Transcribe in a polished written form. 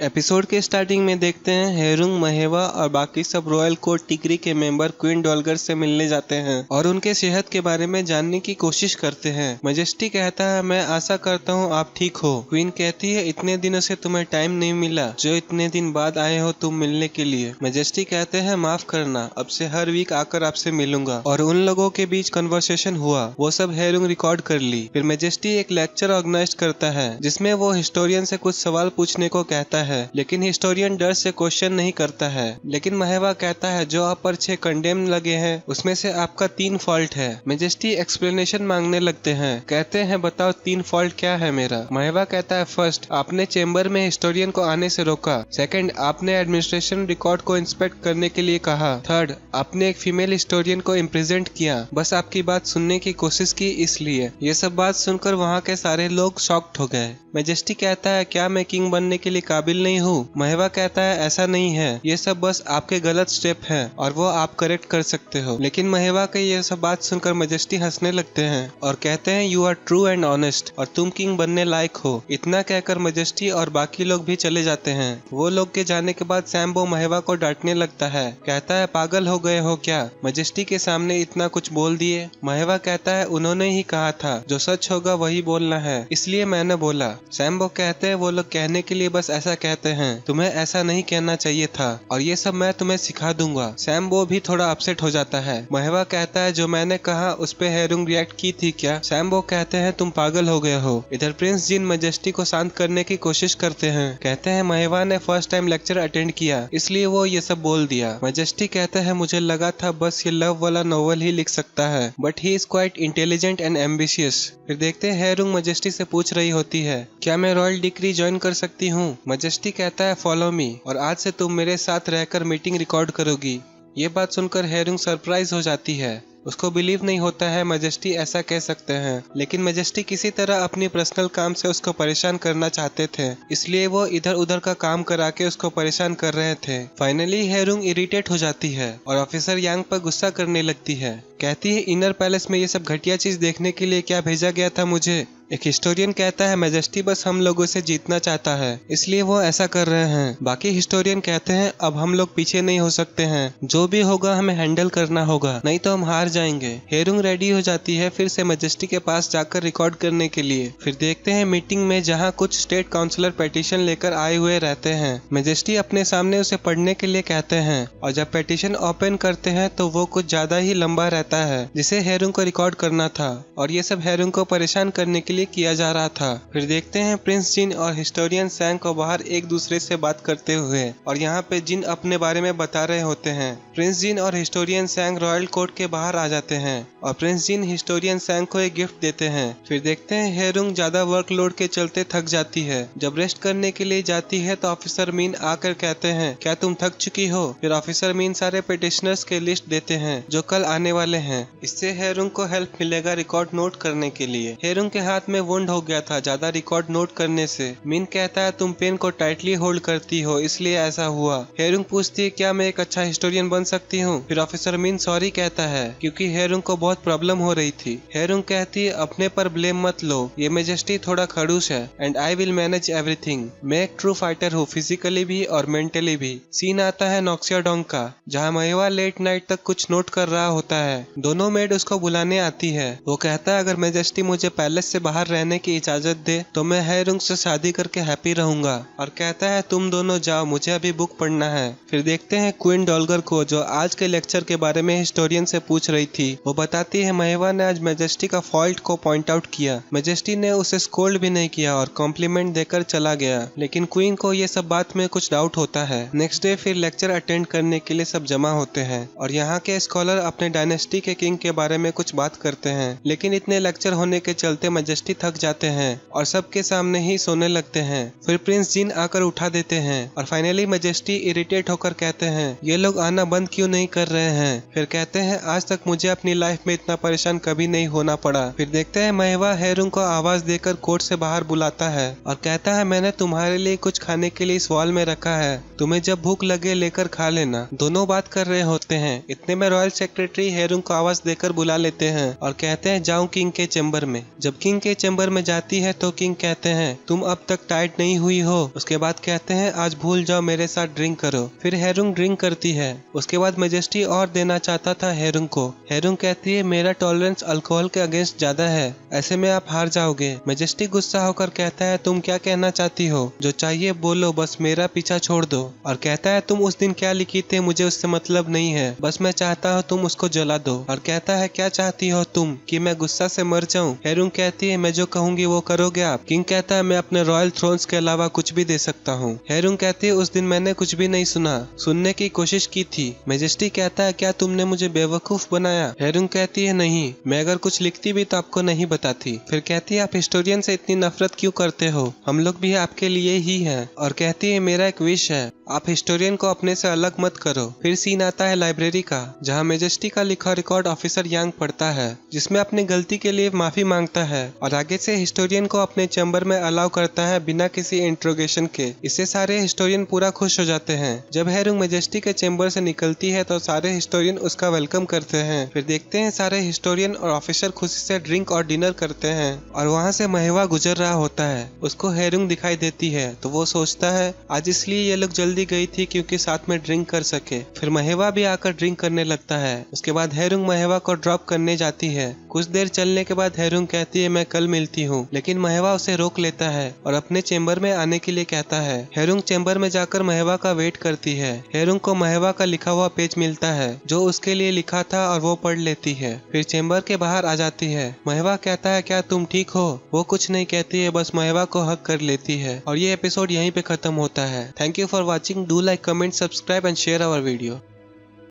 Episode के starting में देखते हैं हेरुंग, महेवा और बाकी सब रॉयल कोर्ट टिगरी के मेंबर क्वीन डॉल्गर से मिलने जाते हैं और उनके सेहत के बारे में जानने की कोशिश करते हैं। मैजेस्टी कहता है मैं आशा करता हूँ आप ठीक हो। क्वीन कहती है इतने दिनों से तुम्हें टाइम नहीं मिला जो इतने दिन बाद आए हो तुम मिलने के लिए। मैजेस्टी कहते हैं माफ करना, अब से हर वीक आकर आपसे मिलूंगा। और उन लोगों के बीच कन्वर्सेशन हुआ, वो सब हेरुंग रिकॉर्ड कर ली। फिर मैजेस्टी एक लेक्चर ऑर्गेनाइज करता है जिसमें वो हिस्टोरियन से कुछ सवाल पूछने को कहता है, लेकिन हिस्टोरियन डर से क्वेश्चन नहीं करता है। लेकिन महेवा कहता है जो आप पर 6 कंडेम लगे हैं उसमें से आपका 3 फॉल्ट है। मैजेस्टी एक्सप्लेनेशन मांगने लगते हैं, कहते हैं बताओ 3 फॉल्ट क्या है मेरा। महेवा कहता है फर्स्ट, आपने चेंबर में हिस्टोरियन को आने से रोका। सेकंड, आपने एडमिनिस्ट्रेशन रिकॉर्ड को इंस्पेक्ट करने के लिए कहा। थर्ड, आपने एक फीमेल हिस्टोरियन को इम्प्रेजेंट किया, बस आपकी बात सुनने की कोशिश की इसलिए। ये सब बात सुनकर वहाँ के सारे लोग शॉक्ड हो गए। मैजेस्टी कहता है क्या मैं किंग बनने के लिए काबिल नहीं हूँ? महेवा कहता है ऐसा नहीं है, ये सब बस आपके गलत स्टेप हैं और वो आप करेक्ट कर सकते हो। लेकिन महेवा के ये सब बात सुनकर मैजेस्टी हंसने लगते हैं और कहते हैं you are true and honest और तुम किंग बनने लायक हो। इतना कहकर मैजेस्टी और बाकी लोग भी चले जाते हैं। वो लोग के जाने के बाद सैम्बो महेवा को डांटने लगता है, कहता है पागल हो गए हो क्या, मैजेस्टी के सामने इतना कुछ बोल दिए। महेवा कहता है उन्होंने ही कहा था जो सच होगा वही बोलना है, इसलिए मैंने बोला। सैम्बो कहते हैं वो लोग कहने के लिए बस ऐसा कहते हैं, तुम्हें ऐसा नहीं कहना चाहिए था और ये सब मैं तुम्हें सिखा दूंगा। सैम्बो भी थोड़ा अपसेट हो जाता है। महेवा कहता है जो मैंने कहा उस पे हेरुंग रिएक्ट की थी क्या? सैम्बो कहते हैं तुम पागल हो गए हो। इधर प्रिंस जिन मैजेस्टी को शांत करने की कोशिश करते हैं, कहते हैं महेवा ने फर्स्ट टाइम लेक्चर अटेंड किया इसलिए वो ये सब बोल दिया। मैजेस्टी कहते हैं मुझे लगा था बस ये लव वाला नॉवल ही लिख सकता है, but he is quite intelligent and ambitious. फिर देखते हैं हेरुंग मैजेस्टी से पूछ रही होती है क्या मैं रॉयल डिक्री ज्वाइन कर सकती हूँ? मैजेस्टी कहता है फॉलो मी और आज से तुम मेरे साथ रहकर मीटिंग रिकॉर्ड करोगी। ये बात सुनकर हेरुंग सरप्राइज हो जाती है, उसको बिलीव नहीं होता है मैजेस्टी ऐसा कह सकते हैं। लेकिन मैजेस्टी किसी तरह अपनी पर्सनल काम से उसको परेशान करना चाहते थे, इसलिए वो इधर उधर का काम करा के उसको परेशान कर रहे थे। फाइनली हेरुंग इरिटेट हो जाती है और ऑफिसर यांग पर गुस्सा करने लगती है, कहती है इनर पैलेस में ये सब घटिया चीज देखने के लिए क्या भेजा गया था मुझे? एक हिस्टोरियन कहता है मैजेस्टी बस हम लोगों से जीतना चाहता है इसलिए वो ऐसा कर रहे हैं। बाकी हिस्टोरियन कहते हैं अब हम लोग पीछे नहीं हो सकते हैं, जो भी होगा हमें हैंडल करना होगा, नहीं तो हम हार जाएंगे। हेरुंग रेडी हो जाती है फिर से मैजेस्टी के पास जाकर रिकॉर्ड करने के लिए। फिर देखते हैं मीटिंग में जहाँ कुछ स्टेट काउंसिलर पेटिशन लेकर आए हुए रहते हैं। मैजेस्टी अपने सामने उसे पढ़ने के लिए कहते हैं और जब पेटिशन ओपन करते हैं तो वो कुछ ज्यादा ही लंबा रहता है जिसे हेरुंग को रिकॉर्ड करना था और ये सब हेरुंग को परेशान करने के लिए किया जा रहा था। फिर देखते हैं प्रिंस जिन और हिस्टोरियन सैंग को बाहर एक दूसरे से बात करते हुए और यहाँ पे जिन अपने बारे में बता रहे होते हैं। प्रिंस जिन और हिस्टोरियन सैंग रॉयल कोर्ट के बाहर आ जाते हैं और प्रिंस जिन हिस्टोरियन सैंग को एक गिफ्ट देते हैं। फिर देखते हैं हेरुंग ज्यादा वर्कलोड के चलते थक जाती है। जब रेस्ट करने के लिए जाती है तो ऑफिसर मीन आकर कहते हैं क्या तुम थक चुकी हो? फिर ऑफिसर मीन सारे पिटिशनर्स के लिस्ट देते हैं जो कल आने वाले हैं। इससे हेरुंग को हेल्प मिलेगा रिकॉर्ड नोट करने के लिए। हेरुंग के हाथ में वुंड हो गया था ज्यादा रिकॉर्ड नोट करने से। मिन कहता है तुम पेन को टाइटली होल्ड करती हो इसलिए ऐसा हुआ। हेरुंग पूछती है क्या मैं एक अच्छा हिस्टोरियन बन सकती हूँ? फिर ऑफिसर मिन सॉरी कहता है क्योंकि हेरुंग को बहुत प्रॉब्लम हो रही थी। हेरुंग कहती है अपने पर ब्लेम मत लो, ये मैजेस्टी थोड़ा खड़ूस है and I will manage everything. मैं एक ट्रू फाइटर हूँ फिजिकली भी और मेंटली भी। सीन आता है नॉक्सिया डोंग का जहाँ महेवा लेट नाइट तक कुछ नोट कर रहा होता है। दोनों मेड उसको बुलाने आती है। वो कहता है अगर मैजेस्टी मुझे पैलेस से बाहर रहने की इजाजत दे तो मैं हेरुंग से शादी करके हैप्पी रहूंगा और कहता है तुम दोनों जाओ मुझे अभी बुक पढ़ना है। फिर देखते हैं क्वीन डॉल्गर को जो आज के लेक्चर के बारे में हिस्टोरियन से पूछ रही थी। वो बताती है महेवा ने आज मैजेस्टी का फॉल्ट को पॉइंट आउट किया। मैजेस्टी ने उसे स्कोल्ड भी नहीं किया और कॉम्प्लीमेंट देकर चला गया, लेकिन क्वीन को ये सब बात में कुछ डाउट होता है। नेक्स्ट डे फिर लेक्चर अटेंड करने के लिए सब जमा होते हैं और यहाँ के स्कॉलर अपने डायनेस्टी के किंग के बारे में कुछ बात करते हैं। लेकिन इतने लेक्चर होने के चलते मैजेस्टी थक जाते हैं और सबके सामने ही सोने लगते हैं। फिर प्रिंस जिन आकर उठा देते हैं और फाइनली मैजेस्टी इरिटेट होकर कहते हैं ये लोग आना बंद क्यों नहीं कर रहे हैं? फिर कहते हैं आज तक मुझे अपनी लाइफ में इतना परेशान कभी नहीं होना पड़ा। फिर देखते हैं महेवा हेरुंग को आवाज देकर कोर्ट से बाहर बुलाता है और कहता है मैंने तुम्हारे लिए कुछ खाने के लिए इस वॉल में रखा है, तुम्हें जब भूख लगे लेकर खा लेना। दोनों बात कर रहे होते हैं। इतने में रॉयल सेक्रेटरी हेरुंग को आवाज देकर बुला लेते हैं और कहते हैं जाओ किंग के चेंबर में। जब किंग के ये चैम्बर में जाती है तो किंग कहते हैं तुम अब तक टाइट नहीं हुई हो। उसके बाद कहते हैं आज भूल जाओ, मेरे साथ ड्रिंक करो। फिर हेरुंग ड्रिंक करती है। उसके बाद मेजेस्टी और देना चाहता था हेरुंग को। हेरुंग कहती है मेरा टॉलरेंस अल्कोहल के अगेंस्ट ज्यादा है, ऐसे में आप हार जाओगे। मेजेस्टी गुस्सा होकर कहता है तुम क्या कहना चाहती हो, जो चाहिए बोलो, बस मेरा पीछा छोड़ दो। और कहता है तुम उस दिन क्या लिखी थे मुझे उससे मतलब नहीं है, बस मैं चाहता हूँ तुम उसको जला दो। और कहता है क्या चाहती हो तुम, कि मैं गुस्सा से मर जाऊं। हेरुंग कहती है मैं जो कहूंगी वो करोगे आप। किंग कहता है मैं अपने रॉयल थ्रोन्स के अलावा कुछ भी दे सकता हूँ। हेरुंग कहती है उस दिन मैंने कुछ भी नहीं सुना, सुनने की कोशिश की थी। मेजेस्टी कहता है क्या तुमने मुझे बेवकूफ बनाया। हेरुंग कहती है नहीं, मैं अगर कुछ लिखती भी तो आपको नहीं बताती। फिर कहती है आप हिस्टोरियन से इतनी नफरत क्यों करते हो, हम लोग भी आपके लिए ही हैं। और कहती है मेरा एक विश है, आप हिस्टोरियन को अपने से अलग मत करो। फिर सीन आता है लाइब्रेरी का, जहाँ मेजेस्टी का लिखा रिकॉर्ड ऑफिसर यांग पढ़ता है, जिसमें अपनी गलती के लिए माफी मांगता है और आगे से हिस्टोरियन को अपने चैम्बर में अलाउ करता है बिना किसी इंट्रोगेशन के। इससे सारे हिस्टोरियन पूरा खुश हो जाते हैं। जब हेरुंग मेजेस्टी के चैम्बर से निकलती है तो सारे हिस्टोरियन उसका वेलकम करते हैं। फिर देखते हैं सारे हिस्टोरियन और ऑफिसर खुशी से ड्रिंक और डिनर करते हैं और वहाँ से महेवा गुजर रहा होता है। उसको हेरुंग दिखाई देती है तो वो सोचता है आज इसलिए ये लोग जल्दी गई थी क्योंकि साथ में ड्रिंक कर सके। फिर महेवा भी आकर ड्रिंक करने लगता है। उसके बाद हेरुंग महेवा को ड्रॉप करने जाती है। कुछ देर चलने के बाद हेरुंग कहती है मैं कल मिलती हूँ, लेकिन महेवा उसे रोक लेता है और अपने चैम्बर में आने के लिए कहता है। हेरुंग चैम्बर में जाकर महेवा का वेट करती है। हेरुंग को महेवा का लिखा हुआ पेज मिलता है जो उसके लिए लिखा था और वो पढ़ लेती है। फिर चैम्बर के बाहर आ जाती है। महेवा कहता है क्या तुम ठीक हो। वो कुछ नहीं कहती है, बस महेवा को हक कर लेती है और ये एपिसोड यहीं पे खत्म होता है। Thank you for watching. Do like, comment, subscribe and share our video.